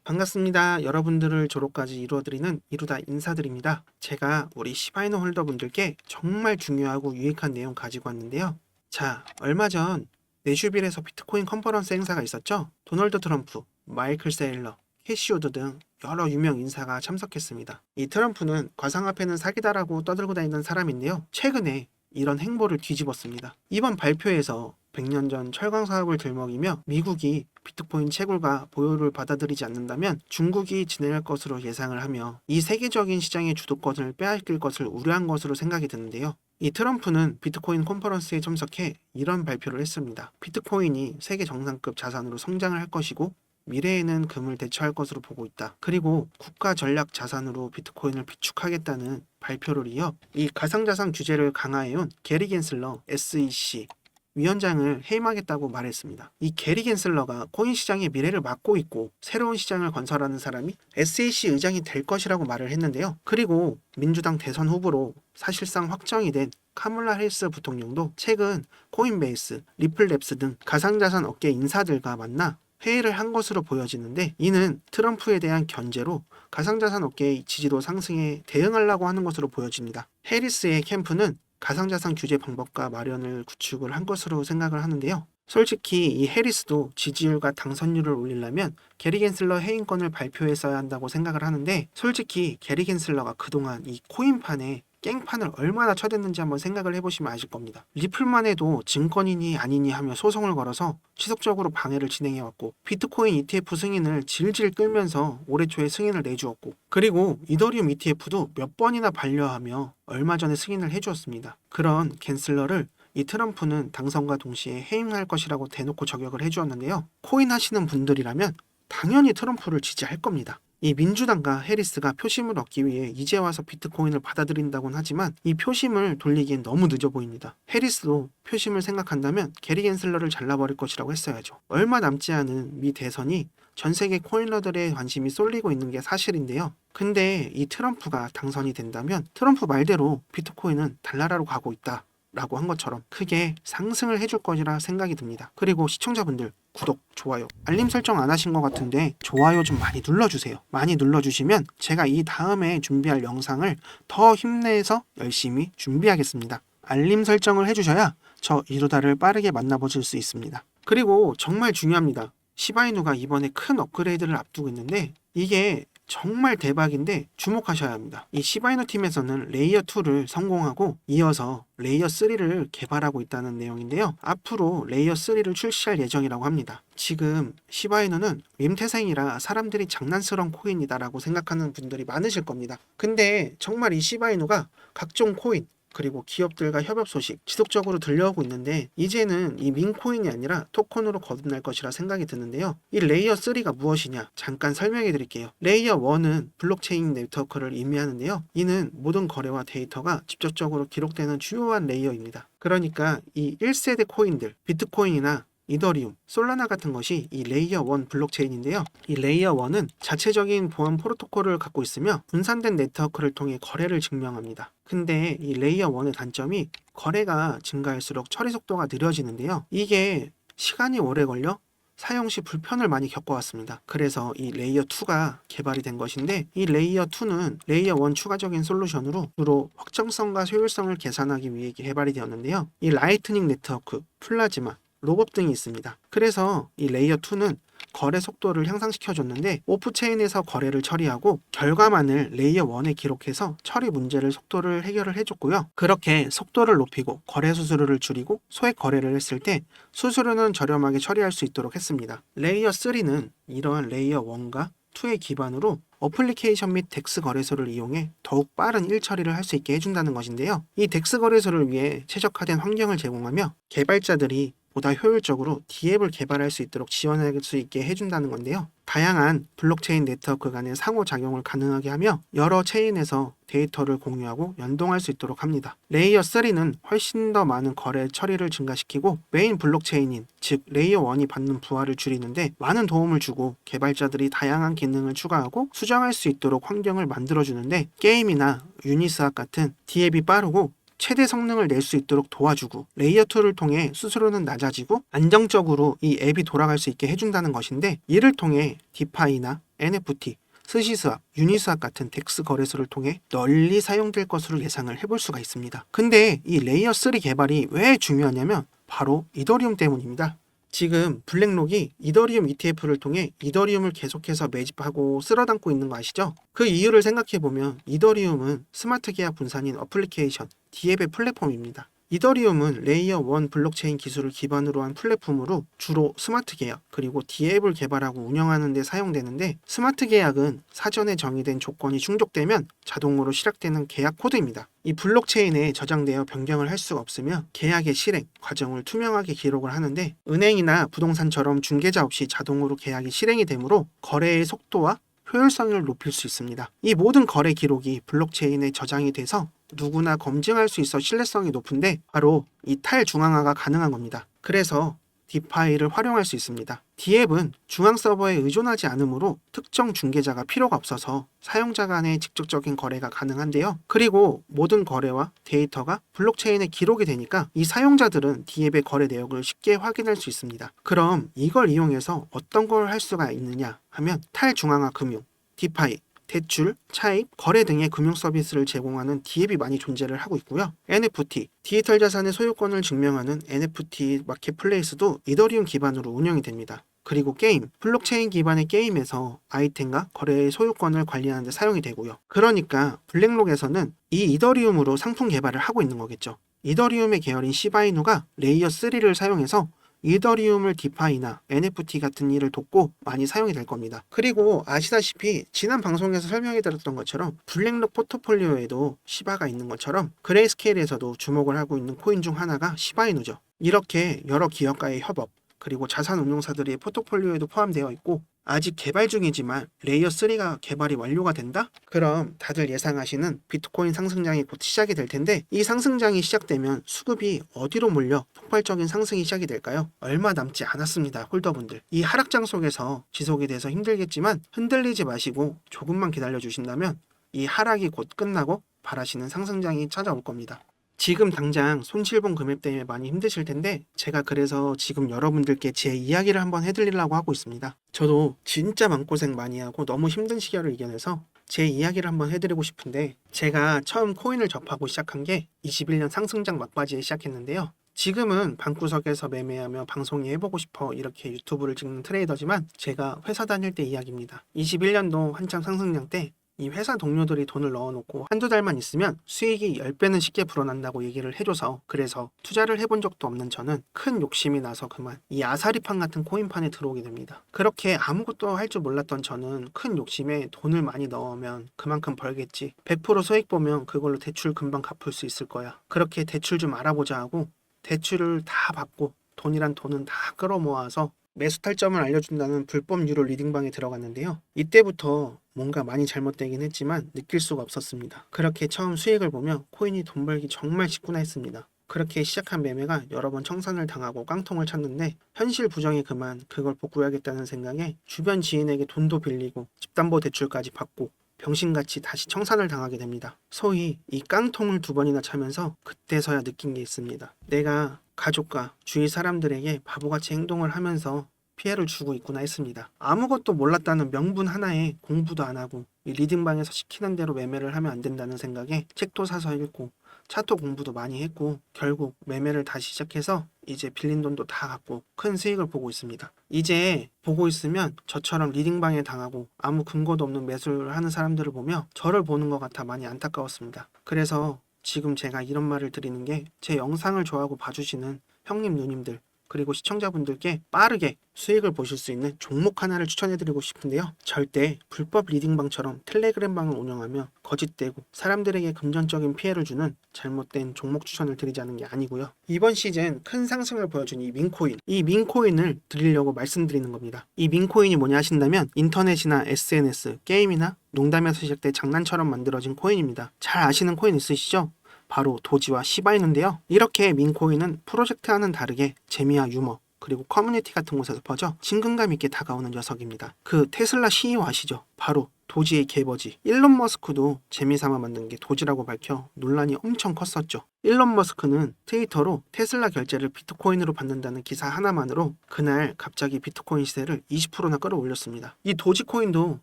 반갑습니다. 여러분들을 졸업까지 이루어드리는 이루다 인사드립니다. 제가 우리 시바이너 홀더분들께 정말 중요하고 유익한 내용 가지고 왔는데요. 자, 얼마 전 내슈빌에서 비트코인 컨퍼런스 행사가 있었죠. 도널드 트럼프, 마이클 세일러, 캐시오드 등 여러 유명 인사가 참석했습니다. 이 트럼프는 가상화폐는 사기다라고 떠들고 다니던 사람인데요. 최근에 이런 행보를 뒤집었습니다. 이번 발표에서 100년 전 철강 사업을 들먹이며 미국이 비트코인 채굴과 보유를 받아들이지 않는다면 중국이 진행할 것으로 예상을 하며 이 세계적인 시장의 주도권을 빼앗길 것을 우려한 것으로 생각이 드는데요. 이 트럼프는 비트코인 컨퍼런스에 참석해 이런 발표를 했습니다. 비트코인이 세계 정상급 자산으로 성장을 할 것이고 미래에는 금을 대처할 것으로 보고 있다. 그리고 국가 전략 자산으로 비트코인을 비축하겠다는 발표를 이어 이 가상자산 규제를 강화해온 게리 겐슬러 SEC 위원장을 해임하겠다고 말했습니다. 이 게리 겐슬러가 코인 시장의 미래를 맡고 있고 새로운 시장을 건설하는 사람이 SEC 의장이 될 것이라고 말을 했는데요. 그리고 민주당 대선 후보로 사실상 확정이 된 카멀라 해리스 부통령도 최근 코인베이스, 리플랩스 등 가상자산 업계 인사들과 만나 회의를 한 것으로 보여지는데 이는 트럼프에 대한 견제로 가상자산 업계의 지지도 상승에 대응하려고 하는 것으로 보여집니다. 해리스의 캠프는 가상자산 규제 방법과 마련을 구축을 한 것으로 생각을 하는데요. 솔직히 이 해리스도 지지율과 당선율을 올리려면 게리 겐슬러 해임권을 발표했어야 한다고 생각을 하는데 솔직히 게리 겐슬러가 그동안 이 코인판에 깽판을 얼마나 쳐댔는지 한번 생각을 해보시면 아실 겁니다. 리플만 해도 증권인이 아니니 하며 소송을 걸어서 지속적으로 방해를 진행해왔고 비트코인 ETF 승인을 질질 끌면서 올해 초에 승인을 내주었고 그리고 이더리움 ETF도 몇 번이나 반려하며 얼마 전에 승인을 해주었습니다. 그런 겐슬러를 이 트럼프는 당선과 동시에 해임할 것이라고 대놓고 저격을 해주었는데요. 코인 하시는 분들이라면 당연히 트럼프를 지지할 겁니다. 이 민주당과 해리스가 표심을 얻기 위해 이제 와서 비트코인을 받아들인다고는 하지만 이 표심을 돌리기엔 너무 늦어 보입니다. 해리스도 표심을 생각한다면 게리 겐슬러를 잘라버릴 것이라고 했어야죠. 얼마 남지 않은 미 대선이 전 세계 코인러들의 관심이 쏠리고 있는 게 사실인데요. 근데 이 트럼프가 당선이 된다면 트럼프 말대로 비트코인은 달나라로 가고 있다 라고 한 것처럼 크게 상승을 해줄 것이라 생각이 듭니다. 그리고 시청자분들 구독, 좋아요, 알림 설정 안 하신 것 같은데 좋아요 좀 많이 눌러주세요. 많이 눌러주시면 제가 이 다음에 준비할 영상을 더 힘내서 열심히 준비하겠습니다. 알림 설정을 해주셔야 저 이루다를 빠르게 만나보실 수 있습니다. 그리고 정말 중요합니다. 시바이누가 이번에 큰 업그레이드를 앞두고 있는데 이게 정말 대박인데 주목하셔야 합니다. 이 시바이누 팀에서는 레이어 2를 성공하고 이어서 레이어 3를 개발하고 있다는 내용인데요. 앞으로 레이어 3를 출시할 예정이라고 합니다. 지금 시바이누는 밈태생이라 사람들이 장난스러운 코인이다라고 생각하는 분들이 많으실 겁니다. 근데 정말 이 시바이누가 각종 코인 그리고 기업들과 협업 소식 지속적으로 들려오고 있는데 이제는 이 민코인이 아니라 토큰으로 거듭날 것이라 생각이 드는데요. 이 레이어 3가 무엇이냐 잠깐 설명해 드릴게요. 레이어 1은 블록체인 네트워크를 의미하는데요. 이는 모든 거래와 데이터가 직접적으로 기록되는 주요한 레이어입니다. 그러니까 이 1세대 코인들 비트코인이나 이더리움, 솔라나 같은 것이 이 레이어 1 블록체인인데요. 이 레이어 1은 자체적인 보안 프로토콜을 갖고 있으며 분산된 네트워크를 통해 거래를 증명합니다. 근데 이 레이어 1의 단점이 거래가 증가할수록 처리 속도가 느려지는데요. 이게 시간이 오래 걸려 사용 시 불편을 많이 겪어왔습니다. 그래서 이 레이어 2가 개발이 된 것인데 이 레이어 2는 레이어 1 추가적인 솔루션으로 주로 확정성과 효율성을 계산하기 위해 개발이 되었는데요. 이 라이트닝 네트워크, 플라즈마, 로봇 등이 있습니다. 그래서 이 레이어 2는 거래 속도를 향상시켜줬는데 오프체인에서 거래를 처리하고 결과만을 레이어 1에 기록해서 처리 문제를 속도를 해결을 해줬고요. 그렇게 속도를 높이고 거래 수수료를 줄이고 소액 거래를 했을 때 수수료는 저렴하게 처리할 수 있도록 했습니다. 레이어 3는 이러한 레이어 1과 2의 기반으로 어플리케이션 및 덱스 거래소를 이용해 더욱 빠른 일처리를 할 수 있게 해준다는 것인데요. 이 덱스 거래소를 위해 최적화된 환경을 제공하며 개발자들이 보다 효율적으로 D앱을 개발할 수 있도록 지원할 수 있게 해준다는 건데요. 다양한 블록체인 네트워크 간의 상호작용을 가능하게 하며 여러 체인에서 데이터를 공유하고 연동할 수 있도록 합니다. 레이어 3는 훨씬 더 많은 거래 처리를 증가시키고 메인 블록체인인 즉 레이어 1이 받는 부하를 줄이는데 많은 도움을 주고 개발자들이 다양한 기능을 추가하고 수정할 수 있도록 환경을 만들어주는데 게임이나 유니스왑 같은 D앱이 빠르고 최대 성능을 낼 수 있도록 도와주고 레이어 2를 통해 수수료는 낮아지고 안정적으로 이 앱이 돌아갈 수 있게 해준다는 것인데 이를 통해 디파이나 NFT, 스시스왑, 유니스왑 같은 덱스 거래소를 통해 널리 사용될 것으로 예상을 해볼 수가 있습니다. 근데 이 레이어 3 개발이 왜 중요하냐면 바로 이더리움 때문입니다. 지금 블랙록이 이더리움 ETF를 통해 이더리움을 계속해서 매집하고 쓸어담고 있는 거 아시죠? 그 이유를 생각해보면 이더리움은 스마트 계약 분산인 어플리케이션, 디앱의 플랫폼입니다. 이더리움은 레이어 1 블록체인 기술을 기반으로 한 플랫폼으로 주로 스마트 계약 그리고 디앱을 개발하고 운영하는 데 사용되는데, 스마트 계약은 사전에 정의된 조건이 충족되면 자동으로 실행되는 계약 코드입니다. 이 블록체인에 저장되어 변경을 할 수가 없으며 계약의 실행 과정을 투명하게 기록을 하는데, 은행이나 부동산처럼 중개자 없이 자동으로 계약이 실행이 되므로 거래의 속도와 효율성을 높일 수 있습니다. 이 모든 거래 기록이 블록체인에 저장이 돼서 누구나 검증할 수 있어 신뢰성이 높은데, 바로 이 탈중앙화가 가능한 겁니다. 그래서 디파이를 활용할 수 있습니다. 디앱은 중앙 서버에 의존하지 않으므로 특정 중개자가 필요가 없어서 사용자 간의 직접적인 거래가 가능한데요. 그리고 모든 거래와 데이터가 블록체인에 기록이 되니까 이 사용자들은 디앱의 거래 내역을 쉽게 확인할 수 있습니다. 그럼 이걸 이용해서 어떤 걸 할 수가 있느냐 하면, 탈중앙화 금융, 디파이, 대출, 차입, 거래 등의 금융 서비스를 제공하는 디앱이 많이 존재를 하고 있고요. NFT, 디지털 자산의 소유권을 증명하는 NFT 마켓플레이스도 이더리움 기반으로 운영이 됩니다. 그리고 게임, 블록체인 기반의 게임에서 아이템과 거래의 소유권을 관리하는 데 사용이 되고요. 그러니까 블랙록에서는 이 이더리움으로 상품 개발을 하고 있는 거겠죠. 이더리움의 계열인 시바이누가 레이어 3를 사용해서 이더리움을 디파이나 NFT 같은 일을 돕고 많이 사용이 될 겁니다. 그리고 아시다시피 지난 방송에서 설명해 드렸던 것처럼 블랙록 포트폴리오에도 시바가 있는 것처럼 그레이스케일에서도 주목을 하고 있는 코인 중 하나가 시바이누죠. 이렇게 여러 기업과의 협업, 그리고 자산 운용사들의 포트폴리오에도 포함되어 있고, 아직 개발 중이지만 레이어 3가 개발이 완료가 된다? 그럼 다들 예상하시는 비트코인 상승장이 곧 시작이 될 텐데, 이 상승장이 시작되면 수급이 어디로 몰려 폭발적인 상승이 시작이 될까요? 얼마 남지 않았습니다, 홀더분들. 이 하락장 속에서 지속이 돼서 힘들겠지만 흔들리지 마시고 조금만 기다려 주신다면 이 하락이 곧 끝나고 바라시는 상승장이 찾아올 겁니다. 지금 당장 손실본 금액 때문에 많이 힘드실 텐데, 제가 그래서 지금 여러분들께 제 이야기를 한번 해드리려고 하고 있습니다. 저도 진짜 마음고생 많이 하고 너무 힘든 시절을 이겨내서 제 이야기를 한번 해드리고 싶은데, 제가 처음 코인을 접하고 시작한 게 21년 상승장 막바지에 시작했는데요. 지금은 방구석에서 매매하며 방송이 해보고 싶어 이렇게 유튜브를 찍는 트레이더지만, 제가 회사 다닐 때 이야기입니다. 21년도 한창 상승장 때 이 회사 동료들이 돈을 넣어놓고 한두 달만 있으면 수익이 10배는 쉽게 불어난다고 얘기를 해줘서, 그래서 투자를 해본 적도 없는 저는 큰 욕심이 나서 그만 이 아사리판 같은 코인판에 들어오게 됩니다. 그렇게 아무것도 할 줄 몰랐던 저는 큰 욕심에 돈을 많이 넣으면 그만큼 벌겠지, 100% 수익 보면 그걸로 대출 금방 갚을 수 있을 거야, 그렇게 대출 좀 알아보자 하고 대출을 다 받고 돈이란 돈은 다 끌어모아서 매수 탈점을 알려준다는 불법 유료 리딩방에 들어갔는데요. 이때부터 뭔가 많이 잘못되긴 했지만 느낄 수가 없었습니다. 그렇게 처음 수익을 보며 코인이 돈 벌기 정말 쉽구나 했습니다. 그렇게 시작한 매매가 여러 번 청산을 당하고 깡통을 쳤는데, 현실 부정에 그만 그걸 복구해야겠다는 생각에 주변 지인에게 돈도 빌리고 집담보대출까지 받고 병신같이 다시 청산을 당하게 됩니다. 소위 이 깡통을 2번이나 차면서 그때서야 느낀 게 있습니다. 내가 가족과 주위 사람들에게 바보같이 행동을 하면서 피해를 주고 있구나 했습니다. 아무것도 몰랐다는 명분 하나에 공부도 안 하고 이 리딩방에서 시키는 대로 매매를 하면 안 된다는 생각에 책도 사서 읽고 차트 공부도 많이 했고, 결국 매매를 다시 시작해서 이제 빌린 돈도 다 갚고 큰 수익을 보고 있습니다. 이제 보고 있으면 저처럼 리딩방에 당하고 아무 근거도 없는 매수를 하는 사람들을 보며 저를 보는 것 같아 많이 안타까웠습니다. 그래서 지금 제가 이런 말을 드리는 게, 제 영상을 좋아하고 봐주시는 형님 누님들 그리고 시청자분들께 빠르게 수익을 보실 수 있는 종목 하나를 추천해드리고 싶은데요. 절대 불법 리딩방처럼 텔레그램방을 운영하며 거짓되고 사람들에게 금전적인 피해를 주는 잘못된 종목 추천을 드리자는 게 아니고요. 이번 시즌 큰 상승을 보여준 이 민코인, 이 민코인을 드리려고 말씀드리는 겁니다. 이 민코인이 뭐냐 하신다면, 인터넷이나 SNS, 게임이나 농담에서 시작된 장난처럼 만들어진 코인입니다. 잘 아시는 코인 있으시죠? 바로 도지와 시바이누인데요. 이렇게 민코인은 프로젝트와는 다르게 재미와 유머 그리고 커뮤니티 같은 곳에서 퍼져 친근감 있게 다가오는 녀석입니다. 그 테슬라 CEO 아시죠? 바로 도지의 개버지 일론 머스크도 재미삼아 만든 게 도지라고 밝혀 논란이 엄청 컸었죠. 일론 머스크는 트위터로 테슬라 결제를 비트코인으로 받는다는 기사 하나만으로 그날 갑자기 비트코인 시세를 20%나 끌어올렸습니다. 이 도지코인도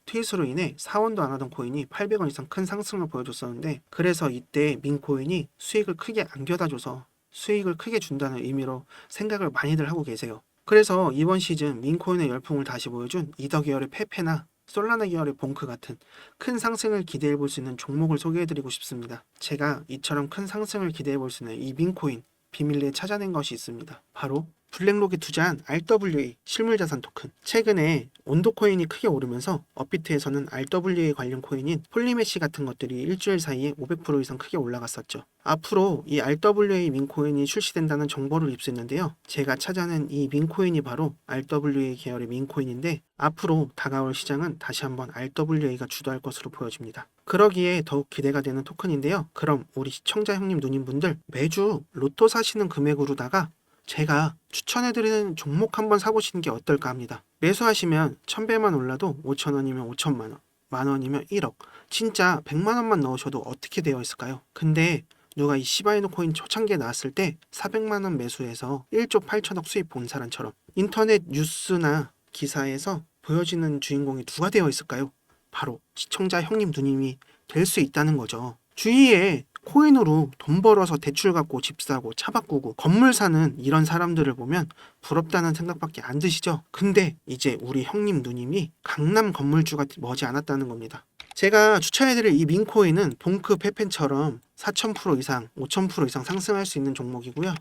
트윗으로 인해 사원도 안 하던 코인이 800원 이상 큰 상승을 보여줬었는데, 그래서 이때 민코인이 수익을 크게 안겨다줘서 수익을 크게 준다는 의미로 생각을 많이들 하고 계세요. 그래서 이번 시즌 민코인의 열풍을 다시 보여준 이더 계열의 페페나 솔라나 계열의 봉크 같은 큰 상승을 기대해 볼 수 있는 종목을 소개해 드리고 싶습니다. 제가 이처럼 큰 상승을 기대해 볼 수 있는 이 민코인 비밀리에 찾아낸 것이 있습니다. 바로 블랙록에 투자한 RWA 실물자산 토큰. 최근에 온도코인이 크게 오르면서 업비트에서는 RWA 관련 코인인 폴리메시 같은 것들이 일주일 사이에 500% 이상 크게 올라갔었죠. 앞으로 이 RWA 민코인이 출시된다는 정보를 입수했는데요. 제가 찾아낸 이 민코인이 바로 RWA 계열의 민코인인데, 앞으로 다가올 시장은 다시 한번 RWA가 주도할 것으로 보여집니다. 그러기에 더욱 기대가 되는 토큰인데요. 그럼 우리 시청자 형님 누님분들 매주 로또 사시는 금액으로다가 제가 추천해드리는 종목 한번 사보시는 게 어떨까 합니다. 매수하시면 1000배만 올라도 5,000원이면 5천만원, 만원이면 1억, 진짜 100만원만 넣으셔도 어떻게 되어 있을까요? 근데 누가 이 시바이노 코인 초창기에 나왔을 때 400만원 매수해서 1조 8천억 수입 본 사람처럼 인터넷 뉴스나 기사에서 보여지는 주인공이 누가 되어 있을까요? 바로 시청자 형님 누님이 될 수 있다는 거죠. 주위에 코인으로 돈 벌어서 대출 갚고 집 사고 차 바꾸고 건물 사는 이런 사람들을 보면 부럽다는 생각밖에 안 드시죠? 근데 이제 우리 형님 누님이 강남 건물주가 머지 않았다는 겁니다. 제가 추천해드릴 이 민코인은 봉크 페펜처럼 4000% 이상, 5000% 이상 상승할 수 있는 종목이고요.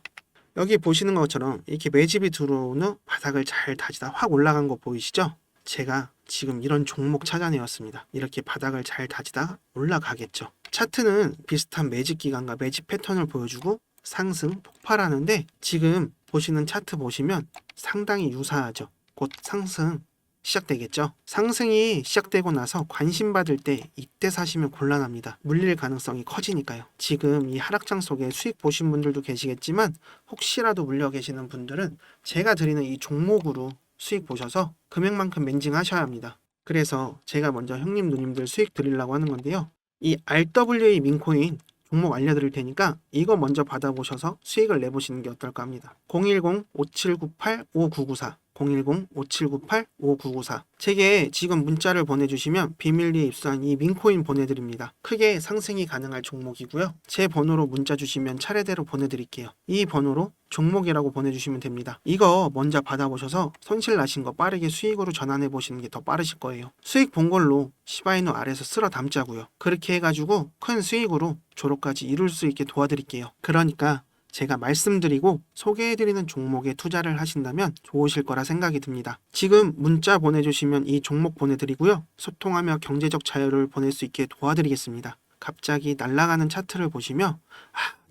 여기 보시는 것처럼 이렇게 매집이 들어온 후 바닥을 잘 다지다 확 올라간 거 보이시죠? 제가 지금 이런 종목 찾아내었습니다. 이렇게 바닥을 잘 다지다 올라가겠죠. 차트는 비슷한 매집 기간과 매집 패턴을 보여주고 상승, 폭발하는데, 지금 보시는 차트 보시면 상당히 유사하죠. 곧 상승 시작되겠죠. 상승이 시작되고 나서 관심받을 때 이때 사시면 곤란합니다. 물릴 가능성이 커지니까요. 지금 이 하락장 속에 수익 보신 분들도 계시겠지만, 혹시라도 물려 계시는 분들은 제가 드리는 이 종목으로 수익 보셔서 금액만큼 멘징하셔야 합니다. 그래서 제가 먼저 형님 누님들 수익 드리려고 하는 건데요. 이 RWA 민코인 종목 알려드릴 테니까 이거 먼저 받아보셔서 수익을 내보시는 게 어떨까 합니다. 010-5798-5994 010-5798-5994 제게 지금 문자를 보내주시면 비밀리에 입수한 이 민코인 보내드립니다. 크게 상승이 가능할 종목이고요. 제 번호로 문자 주시면 차례대로 보내드릴게요. 이 번호로 종목이라고 보내주시면 됩니다. 이거 먼저 받아보셔서 손실 나신 거 빠르게 수익으로 전환해 보시는 게 더 빠르실 거예요. 수익 본 걸로 시바이노 아래에서 쓸어 담자고요. 그렇게 해가지고 큰 수익으로 졸업까지 이룰 수 있게 도와드릴게요. 그러니까 제가 말씀드리고 소개해드리는 종목에 투자를 하신다면 좋으실 거라 생각이 듭니다. 지금 문자 보내주시면 이 종목 보내드리고요. 소통하며 경제적 자유를 보낼 수 있게 도와드리겠습니다. 갑자기 날아가는 차트를 보시며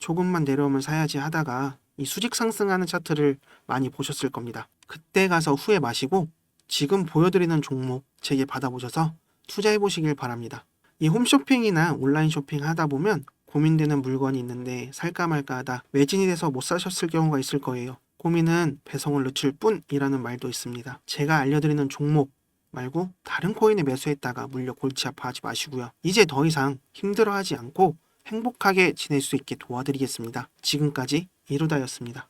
조금만 내려오면 사야지 하다가 이 수직 상승하는 차트를 많이 보셨을 겁니다. 그때 가서 후회 마시고 지금 보여드리는 종목 제게 받아보셔서 투자해 보시길 바랍니다. 이 홈쇼핑이나 온라인 쇼핑 하다 보면 고민되는 물건이 있는데 살까 말까 하다 매진이 돼서 못 사셨을 경우가 있을 거예요. 고민은 배송을 늦출 뿐이라는 말도 있습니다. 제가 알려드리는 종목 말고 다른 코인에 매수했다가 물려 골치 아파하지 마시고요. 이제 더 이상 힘들어하지 않고 행복하게 지낼 수 있게 도와드리겠습니다. 지금까지 이루다였습니다.